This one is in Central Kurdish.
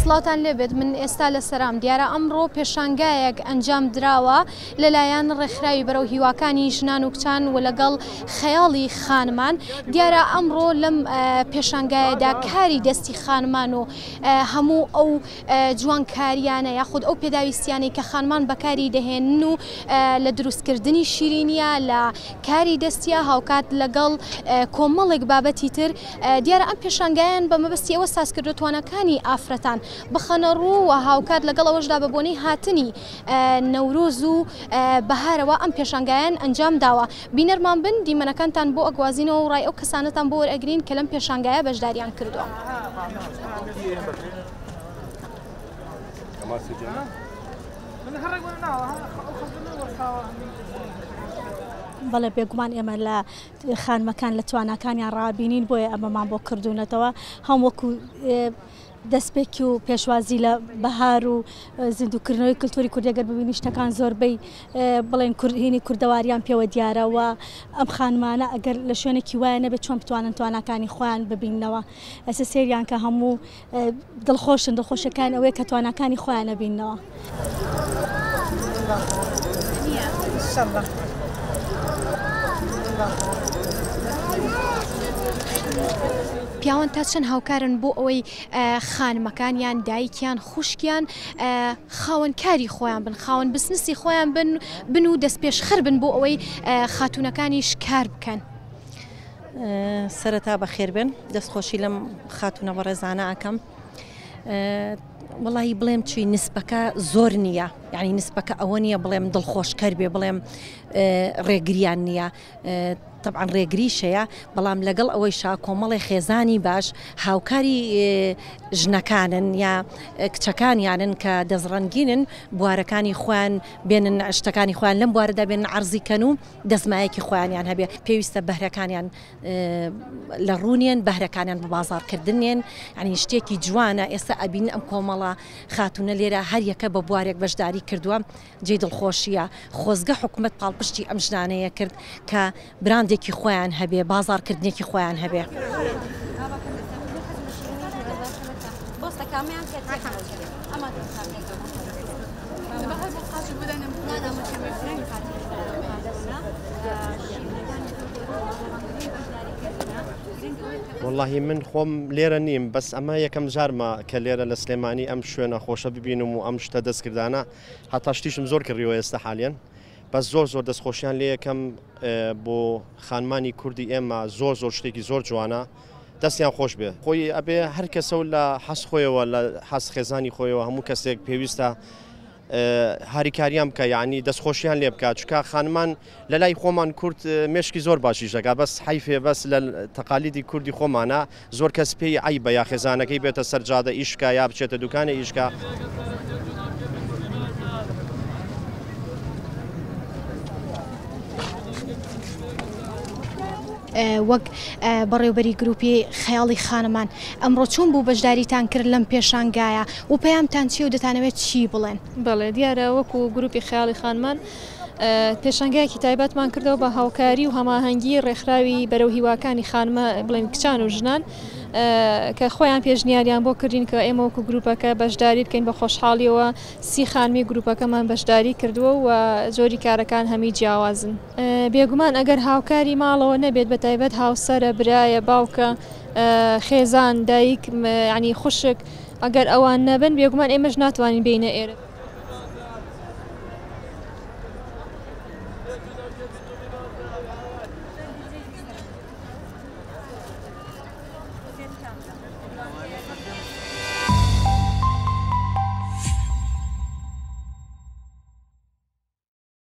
سڵاوتان لێبێت من ئێستا لە سەرام دیارە ئەمڕۆ پێشانگایەک ئەنجام دراوە لەلایەن ڕێکخراوی بەرەو هیواکانی ژنان و کچان و لەگەڵ خەیاڵی خانمان دیارە ئەمڕۆ لەم پێشانگایەدا کاری دەستی خانمان و هەموو ئەو جوانکاریانە یاخود ئەو پێداویستیانەی کە خانمان بەکاری دەهێنن و لە دروستکردنی شیرینیە لە کاری دەستیە هاوکات لەگەڵ کۆمەڵێک بابەتی تر دیارە ئەم پێشانگایان بە مەبەستی ئەوە سازکردو توانەکانی ئافرەتان بخەنە ڕوو و هاوکات لەگەڵ ئەوەشدا بە بۆنەی هاتنی نەورۆز و بەهارەوە ئەم پێشانگایان ئەنجام داوە بینەرمان بن دیمەنەکانتان بۆ ئەگوازینەوە و ڕای ئەو کەسانتان بۆ وەرئەگرین کە لەم پێشانگایە بەشداریان کردووە. بەڵێ بێگومان ئێمە لە خانمەکان لە تواناکانیان ڕابینین بۆیە ئەمەمان بۆ کردوونەتەوە هەم وەکو دەستپێکی و پێشوازی لە بەهار و زیندووکردنەوەی کللتوری کوردەگەر ببینی شتەکان زۆربەی بڵێن هینی کوردەواریان پێوە دیارەوە ئەم خانمانە ئەگەر لە شوێنێکی وایە نەبێت چۆن بتوانن تواناکانی خۆیان ببینەوە ئەسە سێریان کە هەموو دڵخۆشن دڵخۆشەکان ئەوەیە کە تواناکانی خۆیان نەبینەوە. پیاوان تا چەند هاوکارن بۆ ئەوەی خانمەکانیان دایکیان خوشکیان خاوەنکاری خۆیان بن خاوەن بزنسی خۆیان بن و دەست پێشخەر بن بۆ ئەوەی خاتونەکانیش کار بکەن. سەرەتا بەخێر بن دەستخۆشی لەم خاتونەوە ڕێزانە ئەکەم. وڵی بڵێم چی نسبەکە زۆر نییە یعنی نسبەکە ئەوە نییە بڵێم دڵخۆشکەر بێ بڵێم ڕێگریان نییە طبعا ڕێگریشەیە بەڵام لەگەڵ ئەوەی کۆمەڵی خێزانی باش هاوکاری ژنەکانن یا کچەکانیانن کە دەزڕەنگینن بوارەکانی خۆیان بێنن شتەکانی خۆیان لەم بوارەدا بێن عەرزیکەن و دەزمایەکی خۆیانیان هەبێ پێویستە بەهرەکانیان لە ڕوونیان بەهرەکانیان بە بازارکردنێن ینی شتێکی جوانە ئێستا ئەبین ئەم کۆمەڵە خاتونە لێرە هەر یەکە بە بوارێک بەشداری کردووە جێ دڵخۆشیە خۆزگە حکوومەت پاڵپشتی ئەم ژنانەیە کرد کە براندێکی خۆیان هەبێ بازارکردنێکی خۆیان هەبێ. والله من خۆم لێرە نیم بەس ئەمە یەکەم جارمە کە لێرە لە سلێمانی ئەم شوێنە خۆشە ببینم و ئەم شتە دەستکردانە هەتا شتیشم زۆر کردیەوە ئێستا حالیان بەس زۆر دەستخۆشیان لێ یەکەم بۆ خانمانی کوردی ئێمە زۆر شتێکی زۆر جوانە دەستیان خۆش بێ خۆی ئەبێ هەر کەسە و لە حەز خۆیەوە لە حەز خێزانی خۆیەوە هەموو کەسێک پێویستە هاریکاریان بکە یعنی دەستخۆشیان لێ بکات چکە خانمان لە لای خۆمان کورد مێشکی زۆر باشی ژەگا بەس حیفێ بەس لە تەقالیدی کوردی خۆمانە زۆر کەس پێی عیبە یا خێزانەکەی بێتە سەرجادە ئیشکە یا بچێتە دوکانە ئیشکە. وەک بەڕێوبەری گروپی خەیاڵی خانمان ئەمڕۆ چۆن بوو بەشداریتان کرد لەم پێشانگایە و پەیامتان چی و دەتانەوێت چی بڵێن؟ بەڵێ دیارە وەکو گروپی خەیاڵی خانمان پێشانگایەکی تایبەتمان کردەوە بە هاوکاری و هەماهەنگی ڕێکخراوی بەرەو هیواکانی خانمە بڵێن کچان و ژنان کە خۆیان پێشنیاریان بۆ کردین کە ئێمە وەکو گروپەکە بەشداری بکەین بە خۆشحاڵیەوە 30 خانمی گروپەکەمان بەشداری کردووە و زۆری کارەکان هەمی جیاوازن. بێگومان ئەگەر هاوکاری ماڵەوە نەبێت بە تایبەت هاوسەرە برایە باوکە خێزان دایک ینی خوشک ئەگەر ئەوان نەبن بێگومان ئێمەش ناتوانین بینە ئێرە.